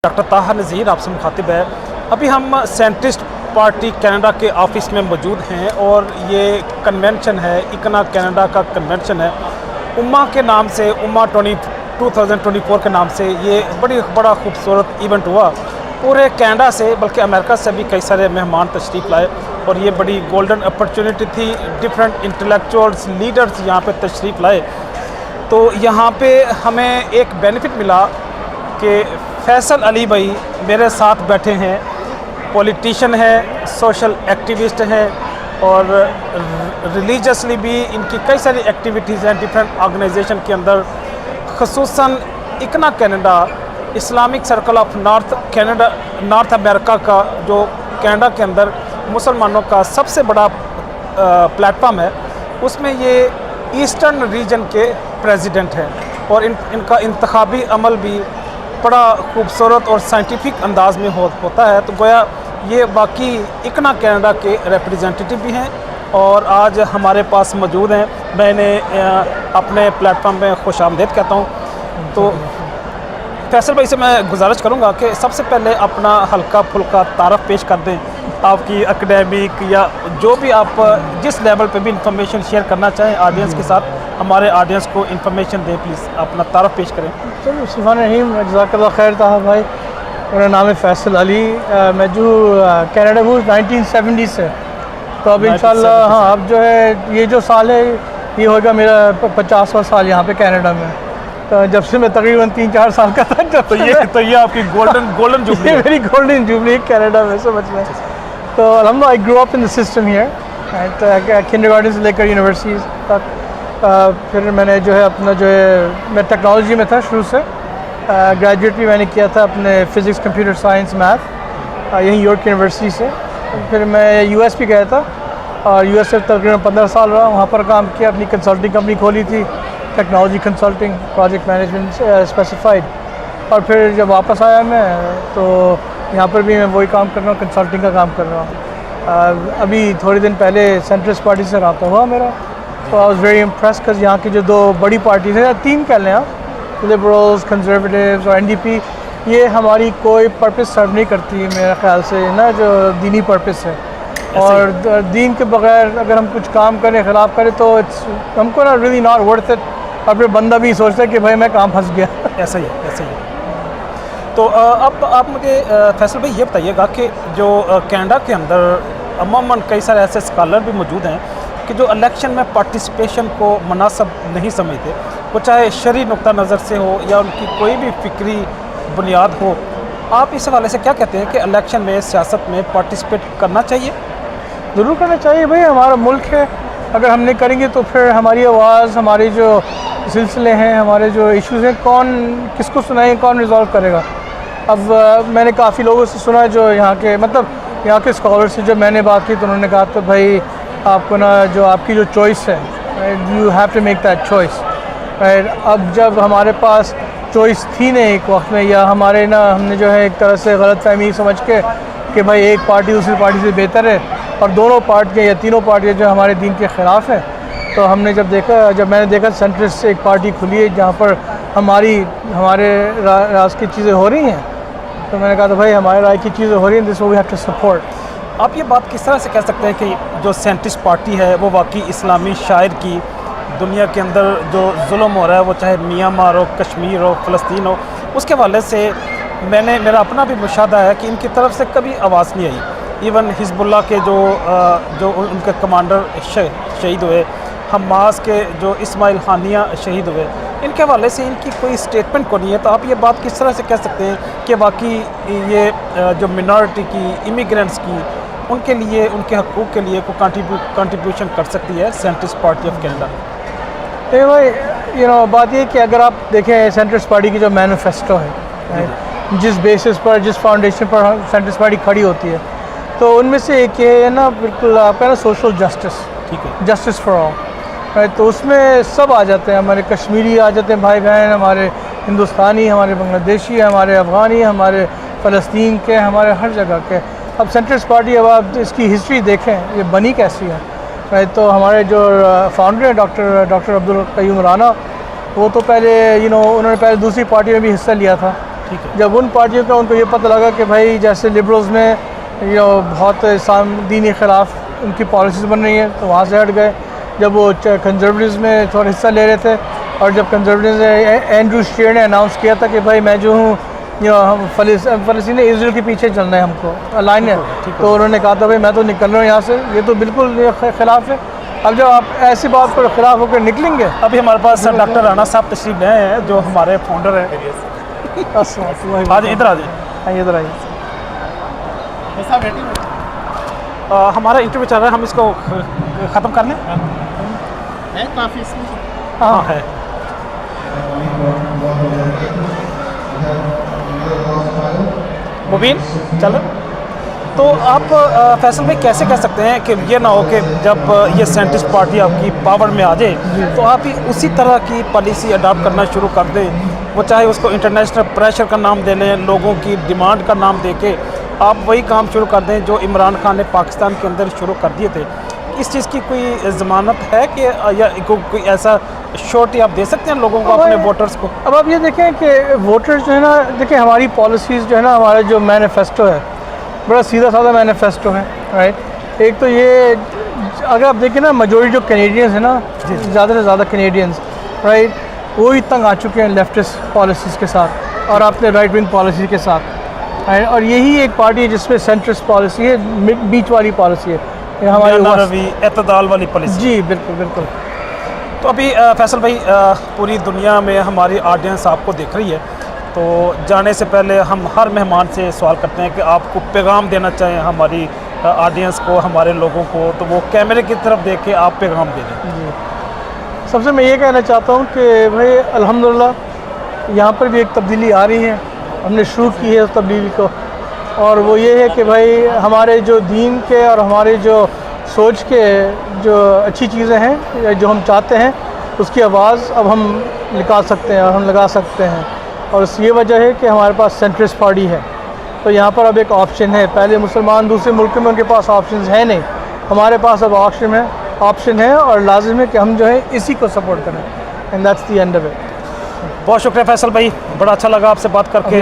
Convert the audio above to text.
Doctor ताहा नज़ीर आपसे मुखातिब है। अभी हम सेंट्रिस्ट पार्टी कनाडा के ऑफिस में मौजूद हैं और ये कन्वेंशन है, इकना कनाडा का कन्वेंशन है। उम्मा के नाम से, उम्मा 2024 के नाम से ये बड़ा खूबसूरत इवेंट हुआ। पूरे कनाडा से बल्कि अमेरिका से भी कई सारे मेहमान तशरीफ़ लाए और ये बड़ी गोल्डन अपॉर्चुनिटी थी। डिफरेंट इंटेलेक्चुअल्स लीडर्स यहाँ पे तशरीफ़ लाए। तो यहाँ पे हमें एक बेनिफिट मिला कि फैसल अली भाई मेरे साथ बैठे हैं, पॉलिटिशियन है, सोशल एक्टिविस्ट हैं और रिलीजियसली भी इनकी कई सारी एक्टिविटीज़ हैं डिफरेंट ऑर्गेनाइजेशन के अंदर। ख़ुसूसन ICNA Canada Islamic Circle of North America का जो कनाडा के अंदर मुसलमानों का सबसे बड़ा प्लेटफॉर्म है, उसमें ये ईस्टर्न रीजन के प्रेसिडेंट हैं और इनका इंतखाबी अमल भी बड़ा खूबसूरत और साइंटिफिक अंदाज में होता है। तो गोया ये बाकी इकना कनाडा के रिप्रेजेंटेटिव भी हैं और आज हमारे पास मौजूद हैं। मैं इन्हें अपने प्लेटफॉर्म में खुश आमदीद कहता हूँ। तो फैसल भाई से मैं गुजारिश करूँगा कि सबसे पहले अपना हल्का फुल्का तारफ़ पेश कर दें, आपकी एकेडमिक या जो भी आप जिस लेवल पे भी इंफॉर्मेशन शेयर करना चाहें ऑडियंस के साथ, हमारे ऑडियंस को इंफॉर्मेशन दें। प्लीज़ अपना तारफ़ पेश करें। चलो सुभान रहीम, जज़ाकल्लाह खैर ताहा भाई। मेरा नाम है फैसल अली। मैं जो कनाडा हूँ 1970 से। तो अब इंशाल्लाह हाँ, अब जो है ये जो साल है ये होगा मेरा 50वां साल यहाँ पे कनाडा में। तो जब से मैं तकरीबन 3-4 साल का था जब तो ये आपकी गोल्डन जुबली मेरी गोल्डन जुबली कनाडा में समझ में। तो अल्हम्दुलिल्लाह I grow up in the system here kindergarten से लेकर यूनिवर्सिटीज़ तक। फिर मैंने जो है अपना जो है मैं टेक्नोलॉजी में था शुरू से। ग्रेजुएट भी मैंने किया था अपने फ़िज़िक्स कंप्यूटर साइंस मैथ यहीं यॉर्क यूनिवर्सिटी से। फिर मैं यूएस भी गया था और यूएस से तकरीबन 15 साल रहा, वहाँ पर काम किया। अपनी कंसल्टिंग कंपनी खोली थी, technology consulting, project management specified. और फिर जब वापस आया मैं तो यहाँ पर भी मैं वही काम कर रहा हूँ, कंसल्टिंग का काम कर रहा हूँ। अभी थोड़े दिन पहले सेंट्रिस्ट पार्टी से रब्ता हुआ मेरा, तो I was very impress because यहाँ की जो दो बड़ी पार्टीज हैं, तीन कह लें आप, लिबरल्स, कंजर्वेटिव्स और एनडीपी, ये हमारी कोई पर्पस सर्व नहीं करती मेरे ख्याल से ना, जो दीनी पर्पस है। और दीन के बगैर अगर हम कुछ काम करें, ख़िलाफ़ करें तो हमको ना रियली नॉट वर्थ इट। और फिर बंदा भी सोचता है कि भाई मैं काम फंस गया। ऐसा ही है। तो अब आप मुझे फैसल भाई ये बताइएगा कि जो कनाडा के अंदर अमूमन कई सारे ऐसे स्कॉलर भी मौजूद हैं कि जो इलेक्शन में पार्टिसिपेशन को मुनासिब नहीं समझते, वो चाहे शरई नुक्ता नज़र से हो या उनकी कोई भी फ़िक्री बुनियाद हो। आप इस हवाले से क्या कहते हैं कि इलेक्शन में, सियासत में पार्टिसिपेट करना चाहिए? ज़रूर करना चाहिए भाई, हमारा मुल्क है। अगर हम नहीं करेंगे तो फिर हमारी आवाज़, हमारे जो सिलसिले हैं, हमारे जो इश्यूज़ हैं, कौन किसको सुनाएंगे, कौन रिजॉल्व करेगा? अब मैंने काफ़ी लोगों से सुना जो यहाँ के यहाँ के स्कॉलर से जब मैंने बात की तो उन्होंने कहा तो भाई आपको ना जो आपकी जो चॉइस है, you have to make that choice. अब जब हमारे पास चॉइस थी नहीं एक वक्त में, या हमने जो है एक तरह से गलतफहमी समझ के कि भाई एक पार्टी दूसरी पार्टी से बेहतर है और दोनों पार्टियाँ या तीनों पार्टियाँ जो हमारे दीन के ख़िलाफ़ है, तो जब मैंने देखा सेंट्रिस्ट एक पार्टी खुली है जहाँ पर हमारे राज की चीज़ें हो रही हैं, तो मैंने कहा था भाई हमारे राय की चीज़ें हो रही हैं, this we have to support. आप ये बात किस तरह से कह सकते हैं कि जो सेंट्रिस्ट पार्टी है वो वाकई इस्लामी शायर की दुनिया के अंदर जो जुल्म हो रहा है, वो चाहे म्यांमार हो, कश्मीर हो, फ़लस्तीन हो, उसके हवाले से मेरा अपना भी मुशाहदा है कि इनकी तरफ से कभी आवाज़ नहीं आई। इवन हिजबुल्लाह के जो उनके कमांडर शहीद हुए, हमास के जो इस्माइल हानिया शहीद हुए, इनके हवाले से इनकी कोई स्टेटमेंट को नहीं है। तो आप ये बात किस तरह से कह सकते हैं कि वाकई ये जो मिनॉरिटी की, इमिग्रेंट्स की, उनके लिए, उनके हकूक़ के लिए कोई कंट्रीब्यूशन कर सकती है सेंट्रिस्ट पार्टी ऑफ कनाडा? तो भाई बात ये कि अगर आप देखें सेंट्रिस्ट पार्टी की जो मैनिफेस्टो है, जिस बेसिस पर, जिस फाउंडेशन पर सेंट्रिस्ट पार्टी खड़ी होती है, तो उनमें से एक ये है ना, बिल्कुल आपका ना सोशल जस्टिस, ठीक है, जस्टिस फॉर ऑल, राइट। तो उसमें सब आ जाते हैं, हमारे कश्मीरी आ जाते हैं भाई बहन, हमारे हिंदुस्तानी, हमारे बांग्लादेशी, हमारे अफ़गानी, हमारे फ़लस्तीन के, हमारे हर जगह के। अब सेंट्रिस्ट पार्टी, अब आप इसकी हिस्ट्री देखें ये बनी कैसी है, राइट। तो हमारे जो फाउंडर हैं डॉक्टर अब्दुल क़य्यूम राना, वो तो पहले उन्होंने पहले दूसरी पार्टी में भी हिस्सा लिया था, ठीक है। जब उन पार्टियों का उनको ये पता लगा कि भाई जैसे लिबरल्स में ये बहुत दीनी खिलाफ उनकी पॉलिसीज़ बन रही हैं, तो वहाँ से हट गए। जब वो कंजर्वेटिव्स में थोड़ा हिस्सा ले रहे थे, और जब कंजर्वेटिव्स ने एंड्रू शेयर ने अनाउंस किया था कि भाई मैं जो हूँ हम फ़लस्तीन इजराइल के पीछे चलना है, हमको लाइन है, तो उन्होंने कहा था भाई मैं तो निकल रहा हूँ यहाँ से, ये तो बिल्कुल ख़िलाफ़ है। अब जब आप ऐसी बात पर ख़िलाफ़ होकर निकलेंगे। अभी हमारे पास डॉक्टर राना साहब तशरीफ लाए हैं, जो हमारे फाउंडर हैं। आज इधर आ जाए, इधर आइए। हमारा इंटरव्यू चल रहा है, हम इसको ख़त्म कर लें। है काफ़ी इसमें। हाँ है। मुबीन चल। तो आप फैसल भाई कैसे कह सकते हैं कि ये ना हो कि जब ये सेंट्रिस्ट पार्टी आपकी पावर में आ जाए तो आप ही उसी तरह की पॉलिसी अडॉप्ट करना शुरू कर दें, वो चाहे उसको इंटरनेशनल प्रेशर का नाम दे लें, लोगों की डिमांड का नाम दे के आप वही काम शुरू कर दें जो इमरान खान ने पाकिस्तान के अंदर शुरू कर दिए थे। इस चीज़ की कोई ज़मानत है कि या कोई ऐसा श्योरिटी आप दे सकते हैं लोगों को, अपने वोटर्स को? अब आप ये देखें कि वोटर्स जो है ना, देखिए हमारी पॉलिसीज़ जो है ना, हमारा जो मैनिफेस्टो है बड़ा सीधा साधा मैनिफेस्टो है, राइट। एक तो ये अगर आप देखें ना, मेजॉरिटी जो कैनेडियंस है ना, ज़्यादा से ज़्यादा कैनेडियंस, राइट, वो ही तंग आ चुके हैं लेफ्टिस्ट पॉलिसीज़ के साथ और अपने राइट विंग पॉलिसी के साथ, और यही एक पार्टी है जिसमें सेंट्रिस्ट पॉलिसी है, बीच वाली पॉलिसी है, हमारी एतदाल वाली पॉलिसी। जी बिल्कुल बिल्कुल। तो अभी फैसल भाई, पूरी दुनिया में हमारी ऑडियंस आपको देख रही है, तो जाने से पहले हम हर मेहमान से सवाल करते हैं कि आपको पैगाम देना चाहें हमारी ऑडियंस को, हमारे लोगों को, तो वो कैमरे की तरफ देख के आप पैगाम दे दें। जी, सबसे मैं ये कहना चाहता हूँ कि भाई अल्हम्दुलिल्लाह यहाँ पर भी एक तब्दीली आ रही है, हमने शुरू की है उस तब्दीली को, और वो ये है कि भाई हमारे जो दीन के और हमारे जो सोच के जो अच्छी चीज़ें हैं, जो हम चाहते हैं, उसकी आवाज़ अब हम निकाल सकते हैं और हम लगा सकते हैं, और ये वजह है कि हमारे पास सेंट्रिस्ट पार्टी है। तो यहाँ पर अब एक ऑप्शन है, पहले मुसलमान दूसरे मुल्कों में उनके पास ऑप्शन है नहीं, हमारे पास अब ऑप्शन है और लाजिम है कि हम जो है इसी को सपोर्ट करें, and that's the end of it. बहुत शुक्रिया फैसल भाई, बड़ा अच्छा लगा आपसे बात करके।